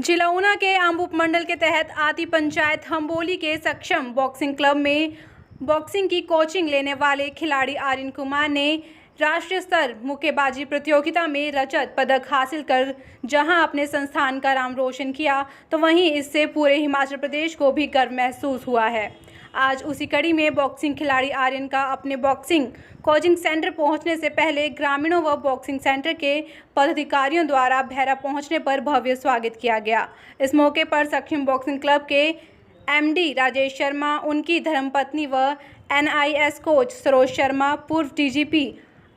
जिला ऊना के आम्ब उपमंडल के तहत आती पंचायत हम्बोली के सक्षम बॉक्सिंग क्लब में बॉक्सिंग की कोचिंग लेने वाले खिलाड़ी आर्यन कुमार ने राष्ट्रीय स्तर मुक्केबाजी प्रतियोगिता में रजत पदक हासिल कर जहां अपने संस्थान का नाम रोशन किया, तो वहीं इससे पूरे हिमाचल प्रदेश को भी गर्व महसूस हुआ है। आज उसी कड़ी में बॉक्सिंग खिलाड़ी आर्यन का अपने बॉक्सिंग कोचिंग सेंटर पहुंचने से पहले ग्रामीणों व बॉक्सिंग सेंटर के पदाधिकारियों द्वारा भैरा पहुंचने पर भव्य स्वागत किया गया। इस मौके पर सक्षम बॉक्सिंग क्लब के एमडी राजेश शर्मा, उनकी धर्मपत्नी व NIS कोच सरोज शर्मा, पूर्व DGP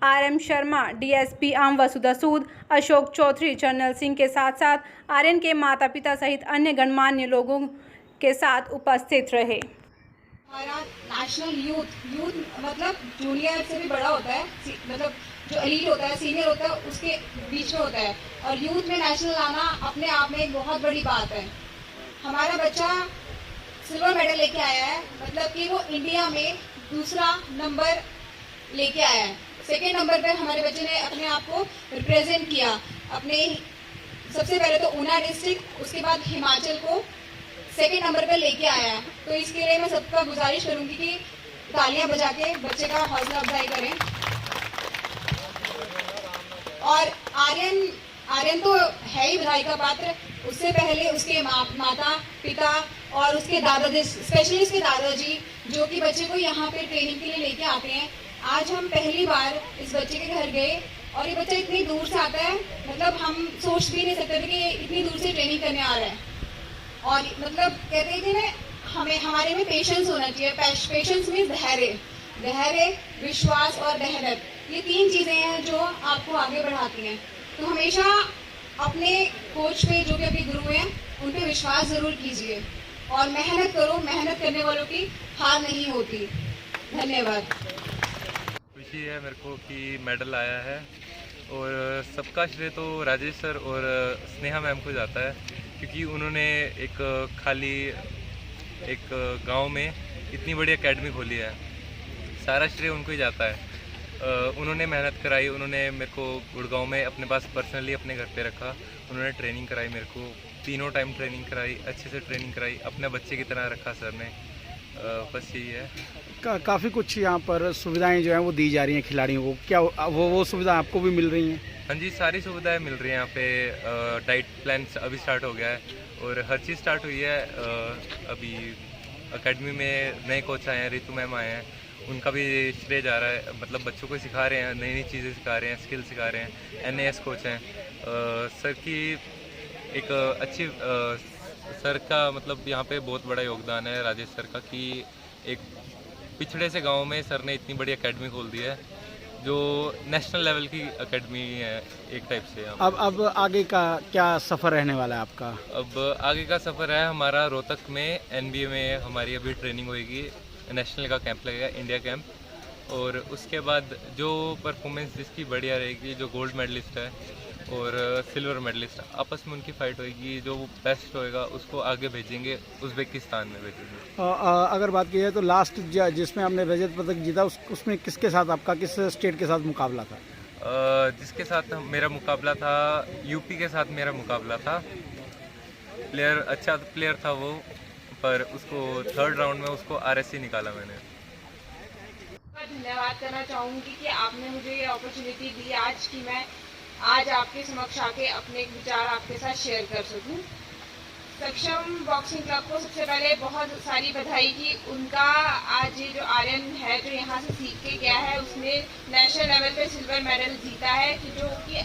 RM शर्मा, DSP आम वसुधा सूद, अशोक चौधरी, जनरल सिंह के साथ साथ आर्यन के माता पिता सहित अन्य गणमान्य लोगों के साथ उपस्थित रहे। हमारा नेशनल यूथ मतलब जूनियर से भी बड़ा होता है, मतलब जो एलीट होता है, सीनियर होता है, उसके बीच में होता है। और यूथ में नेशनल आना अपने आप में एक बहुत बड़ी बात है। हमारा बच्चा सिल्वर मेडल लेके आया है, मतलब कि वो इंडिया में दूसरा नंबर लेके आया है। सेकेंड नंबर पे हमारे बच्चे ने अपने आप को रिप्रेजेंट किया, अपने सबसे पहले तो ऊना डिस्ट्रिक्ट, उसके बाद हिमाचल को सेकेंड नंबर पे लेके आया है। तो इसके लिए मैं सबका गुजारिश करूंगी कि तालियां बजा के बच्चे का हौसला अफजाई करें। और आर्यन तो है ही बधाई का पात्र। उससे पहले उसके माता पिता और उसके दादाजी, स्पेशली उसके दादाजी, जो कि बच्चे को यहाँ पे ट्रेनिंग के लिए लेके आते हैं। आज हम पहली बार इस बच्चे के घर गए और ये बच्चा इतनी दूर से आता है, मतलब हम सोच भी नहीं सकते थे कि ये इतनी दूर से ट्रेनिंग करने आ रहा है। और मतलब कहते थे ना, हमारे में पेशेंस होना चाहिए। पेशेंस मीन्स धैर्य, विश्वास और मेहनत, ये तीन चीजें हैं जो आपको आगे बढ़ाती हैं। तो हमेशा अपने कोच पे, जो भी अपने गुरु हैं, उन पे विश्वास जरूर कीजिए और मेहनत करो। मेहनत करने वालों की हार नहीं होती। धन्यवाद। खुशी है मेरे को कि मेडल आया है और सबका श्रेय तो राजेश सर और स्नेहा मैम को जाता है, क्योंकि उन्होंने एक गांव में इतनी बड़ी एकेडमी खोली है। सारा श्रेय उनको ही जाता है। उन्होंने मेहनत कराई, उन्होंने मेरे को गुड़गांव में अपने पास पर्सनली अपने घर पे रखा। उन्होंने ट्रेनिंग कराई, मेरे को तीनों टाइम ट्रेनिंग कराई, अच्छे से ट्रेनिंग कराई, अपने बच्चे की तरह रखा सर ने। बस यही है। काफ़ी कुछ यहाँ पर सुविधाएं जो हैं वो दी जा रही हैं खिलाड़ियों को, क्या वो सुविधा आपको भी मिल रही हैं? हाँ जी, सारी सुविधाएं मिल रही हैं यहाँ पे। डाइट प्लान अभी स्टार्ट हो गया है और हर चीज़ स्टार्ट हुई है। अभी एकेडमी में नए कोच आए हैं, रितु मैम आए हैं, उनका भी श्रेय जा रहा है। मतलब बच्चों को सिखा रहे हैं, नई नई चीज़ें सिखा रहे हैं, स्किल सिखा रहे हैं। NIS कोच हैं। सर की एक अच्छी सर का मतलब यहाँ पे बहुत बड़ा योगदान है राजेश सर का, कि एक पिछड़े से गांव में सर ने इतनी बड़ी एकेडमी खोल दी है, जो नेशनल लेवल की एकेडमी है एक टाइप से। अब आगे का क्या सफ़र रहने वाला है आपका? अब आगे का सफ़र है हमारा रोहतक में NBA में हमारी अभी ट्रेनिंग होएगी। नेशनल का कैंप लगेगा, इंडिया कैंप, और उसके बाद जो परफॉर्मेंस जिसकी बढ़िया रहेगी, जो गोल्ड मेडलिस्ट है और सिल्वर मेडलिस्ट, आपस में उनकी फाइट होएगी। जो बेस्ट होएगा उसको आगे भेजेंगे, उज़्बेकिस्तान में भेजेंगे। अगर बात की जाए तो लास्ट जिसमें आपने रजत पदक जीता, उसमें किसके साथ आपका, किस स्टेट के साथ मुकाबला था? जिसके साथ मेरा मुकाबला था, UP के साथ मेरा मुकाबला था। अच्छा प्लेयर था वो, पर उसको थर्ड राउंड में उसको RSC निकाला मैंने। धन्यवाद करना चाहूँगी कि आपने मुझे ये अपॉर्चुनिटी दी आज, कि मैं आज आपके समक्ष आके अपने विचार आपके साथ शेयर कर सकूं। सक्षम बॉक्सिंग क्लब को सबसे पहले बहुत सारी बधाई कि उनका आज ये जो आर्यन है, जो यहाँ से सीख के गया है, उसने नेशनल लेवल पे सिल्वर मेडल जीता है, कि जो कि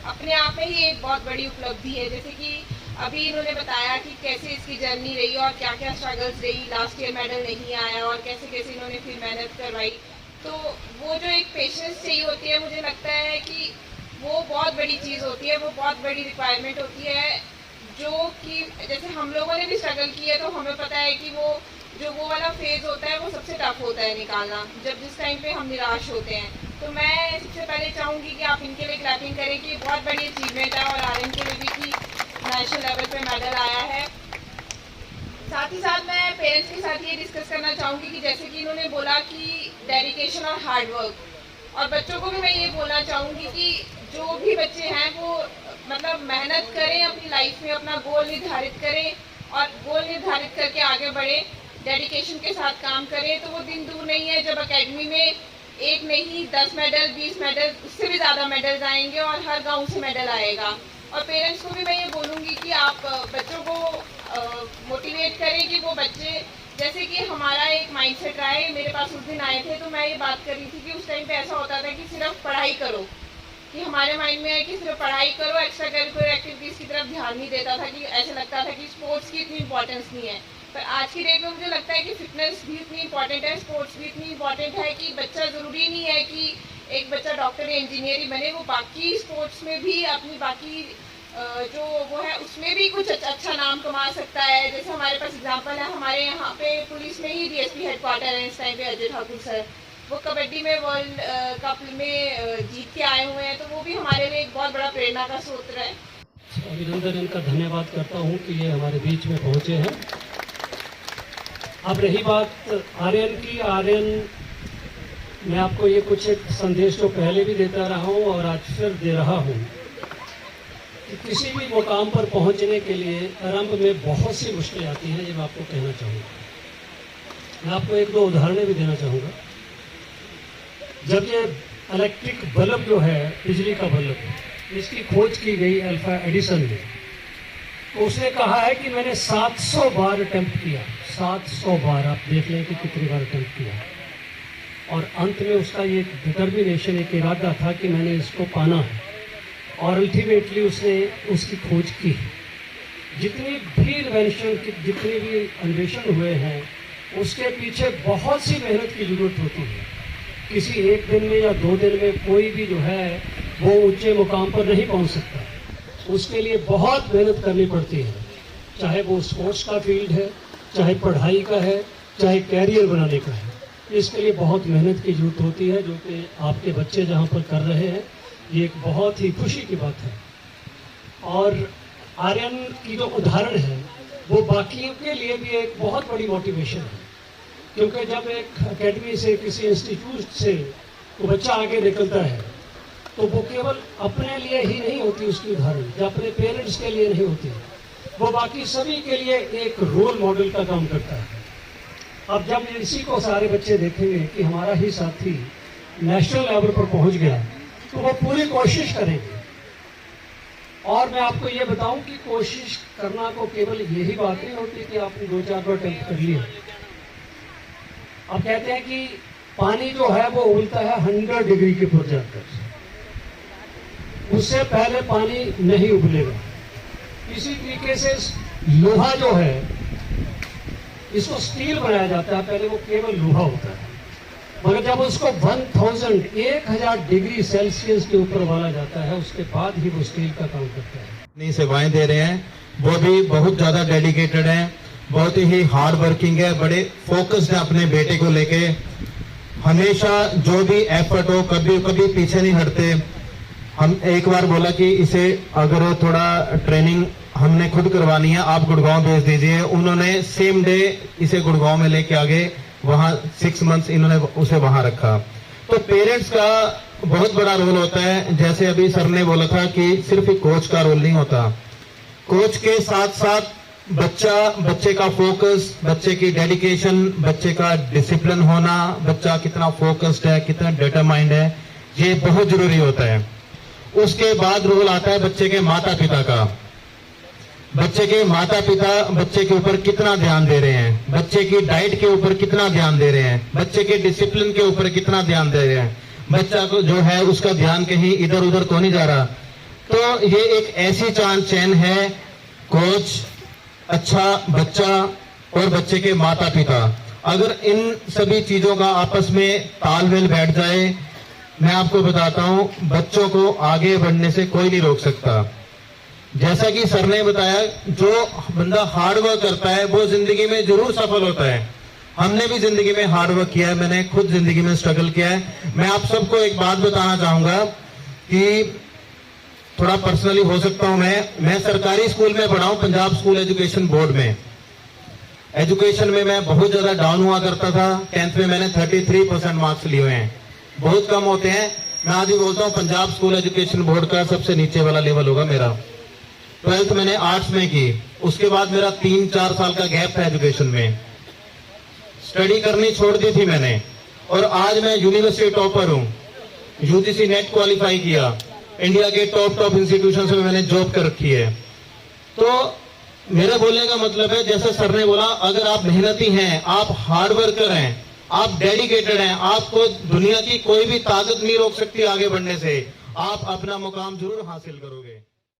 अपने आप में ही एक बहुत बड़ी उपलब्धि है। जैसे कि अभी इन्होंने बताया कि कैसे इसकी जर्नी रही और क्या क्या स्ट्रगल्स रही। लास्ट ईयर मेडल नहीं आया और कैसे कैसे इन्होंने फिर मेहनत करवाई। तो वो जो एक पेशेंस चाहिए होती है, मुझे लगता है कि वो बहुत बड़ी चीज़ होती है, वो बहुत बड़ी रिक्वायरमेंट होती है, जो कि जैसे हम लोगों ने भी स्ट्रगल की है, तो हमें पता है कि वो वाला फेज होता है, वो सबसे टफ होता है निकालना, जिस टाइम पे हम निराश होते हैं। तो मैं सबसे पहले चाहूँगी कि आप इनके लिए क्लैपिंग करें कि बहुत बड़ी अचीवमेंट है, और आर्यन के लिए भी कि नेशनल लेवल पे मेडल आया है। साथ ही साथ मैं पेरेंट्स के साथ ये डिस्कस करना चाहूँगी कि जैसे कि इन्होंने बोला कि डेडिकेशन और हार्डवर्क, और बच्चों को भी मैं ये बोलना चाहूँगी कि जो भी बच्चे हैं वो मतलब मेहनत करें, अपनी लाइफ में अपना गोल निर्धारित करें और गोल निर्धारित करके आगे बढ़े, डेडिकेशन के साथ काम करें, तो वो दिन दूर नहीं है जब एकेडमी में एक नहीं 10 मेडल, 20 मेडल, उससे भी ज़्यादा मेडल्स आएंगे और हर गांव से मेडल आएगा। और पेरेंट्स को भी मैं ये बोलूँगी कि आप बच्चों को मोटिवेट करें कि वो बच्चे, जैसे कि हमारा एक माइंडसेट रहा है, मेरे पास उस दिन आए थे तो मैं ये बात कर रही थी कि उस टाइम पे ऐसा होता था कि सिर्फ पढ़ाई करो, कि हमारे माइंड में है कि सिर्फ पढ़ाई करो, एक्स्ट्रा करिकुलर एक्टिविटीज़ की तरफ ध्यान नहीं देता था, कि ऐसा लगता था कि स्पोर्ट्स की इतनी इंपॉर्टेंस नहीं है। पर आज की डेट में मुझे लगता है कि फिटनेस भी इतनी इंपॉर्टेंट है, स्पोर्ट्स भी इतनी इंपॉर्टेंट है कि बच्चा ज़रूरी नहीं है कि एक बच्चा डॉक्टर या इंजीनियर ही बने, वो बाकी स्पोर्ट्स में भी अपनी बाकी जो वो है उसमें भी कुछ अच्छा नाम कमा सकता है। जैसे हमारे पास एग्जांपल है, हमारे यहाँ पे पुलिस में ही डीएसपी हेडक्वार्टर है इस टाइम पे, अजय ठाकुर सर, वो कबड्डी में वर्ल्ड कप में जीत के आए हुए हैं, तो वो भी हमारे लिए एक बहुत बड़ा प्रेरणा का स्रोत है। अभिनंदन, इनका धन्यवाद करता हूँ कि ये हमारे बीच में पहुँचे हैं। अब रही बात आर्यन की, आर्यन मैं आपको ये कुछ एक संदेश जो पहले भी देता रहा हूँ और आज फिर दे रहा हूँ कि किसी भी मुकाम पर पहुँचने के लिए आरंभ में बहुत सी मुश्किलें आती हैं, ये मैं आपको कहना चाहूँगा। मैं आपको एक दो उदाहरणें भी देना चाहूँगा। जब ये इलेक्ट्रिक बल्ब जो है, बिजली का बल्ब, इसकी खोज की गई अल्फा एडिसन ने, तो उसने कहा है कि मैंने 700 बार अटेम्प्ट किया, 700 बार। आप देख लें कि कितनी बार अटेम्प्ट किया, और अंत में उसका ये डिटर्मिनेशन, एक इरादा था कि मैंने इसको पाना है, और अल्टीमेटली उसने उसकी खोज की। जितनी भी इन्वेंशन, जितने भी अन्वेषण हुए हैं, उसके पीछे बहुत सी मेहनत की जरूरत होती है। किसी एक दिन में या 2 दिन में कोई भी जो है वो ऊंचे मुकाम पर नहीं पहुंच सकता। उसके लिए बहुत मेहनत करनी पड़ती है, चाहे वो स्पोर्ट्स का फील्ड है, चाहे पढ़ाई का है, चाहे कैरियर बनाने का है। इसके लिए बहुत मेहनत की जरूरत होती है, जो कि आपके बच्चे जहाँ पर कर रहे हैं, ये एक बहुत ही खुशी की बात है। और आर्यन की जो उदाहरण है वो बाकियों के लिए भी एक बहुत बड़ी मोटिवेशन है, क्योंकि जब एक एकेडमी से, किसी इंस्टीट्यूट से वो बच्चा आगे निकलता है, तो वो केवल अपने लिए ही नहीं होती उसकी उदाहरण, या अपने पेरेंट्स के लिए नहीं होती, वो बाकी सभी के लिए एक रोल मॉडल का काम करता है। अब जब इसी को सारे बच्चे देखेंगे कि हमारा ही साथी नेशनल लेवल पर पहुंच गया, तो वो पूरी कोशिश करेंगे। और मैं आपको ये बताऊं कि कोशिश करना को केवल यही बात नहीं होती कि आपने 2-4 बार अटेम्प्ट कर लिया। अब कहते हैं कि पानी जो है वो उबलता है 100 डिग्री के ऊपर जाकर, उससे पहले पानी नहीं उबलेगा। इसी तरीके से लोहा जो है, इसको स्टील बनाया जाता है, पहले वो केवल लोहा होता है, मगर जब उसको 1000 डिग्री सेल्सियस के ऊपर वाला जाता है, उसके बाद ही वो स्टील का काम करता है। अपनी सेवाएं दे रहे हैं, वो भी बहुत ज्यादा डेडिकेटेड हैं, बहुत ही हार्ड वर्किंग है, बड़े फोकस्ड है अपने बेटे को लेके। हमेशा जो भी एफर्ट हो, कभी कभी पीछे नहीं हटते। हम एक बार बोला कि इसे अगर थोड़ा ट्रेनिंग हमने खुद करवानी है, आप गुड़गांव भेज दीजिए। उन्होंने सेम डे इसे गुड़गांव में लेके आ गए, वहां 6 मंथ्स इन्होंने उसे वहां रखा। तो पेरेंट्स का बहुत बड़ा रोल होता है। जैसे अभी सर ने बोला था कि सिर्फ एक कोच का रोल नहीं होता, कोच के साथ साथ बच्चे का फोकस, बच्चे की डेडिकेशन, बच्चे का डिसिप्लिन होना, बच्चा कितना फोकस्ड है, कितना डिटरमाइंड है, ये बहुत जरूरी होता है। उसके बाद रोल आता है बच्चे के माता पिता का। बच्चे के माता पिता बच्चे के ऊपर कितना ध्यान दे रहे हैं, बच्चे की डाइट के ऊपर कितना ध्यान दे रहे हैं, बच्चे के डिसिप्लिन के ऊपर कितना ध्यान दे रहे हैं, बच्चा को जो है उसका ध्यान कहीं इधर उधर तो नहीं जा रहा। तो ये एक ऐसी चैन है, कोच, अच्छा बच्चा और बच्चे के माता पिता। अगर इन सभी चीजों का आपस में तालमेल बैठ जाए, मैं आपको बताता हूं, बच्चों को आगे बढ़ने से कोई नहीं रोक सकता। जैसा कि सर ने बताया, जो बंदा हार्ड वर्क करता है वो जिंदगी में जरूर सफल होता है। हमने भी जिंदगी में हार्ड वर्क किया है, मैंने खुद जिंदगी में स्ट्रगल किया है। मैं आप सबको एक बात बताना चाहूंगा कि थोड़ा पर्सनली हो सकता हूं, मैं सरकारी स्कूल में पढ़ा हूं, पंजाब स्कूल एजुकेशन बोर्ड में। एजुकेशन में मैं बहुत ज्यादा डाउन हुआ करता था। 10th में मैंने 33% मार्क्स लिए हुए हैं, बहुत कम होते हैं। मैं आज भी बोलता हूँ पंजाब स्कूल एजुकेशन बोर्ड का सबसे नीचे वाला लेवल होगा मेरा। 12th मैंने आर्ट्स में की, उसके बाद मेरा 3-4 साल का गैप था एजुकेशन में, स्टडी करनी छोड़ दी थी मैंने, और आज मैं यूनिवर्सिटी टॉपर हूँ। यूजीसी नेट क्वालिफाई किया, इंडिया के टॉप इंस्टीट्यूशन में मैंने जॉब कर रखी है। तो मेरा बोलने का मतलब है, जैसे सर ने बोला, अगर आप मेहनती हैं, आप हार्ड वर्कर हैं, आप डेडिकेटेड हैं, आपको दुनिया की कोई भी ताकत नहीं रोक सकती आगे बढ़ने से, आप अपना मुकाम जरूर हासिल करोगे।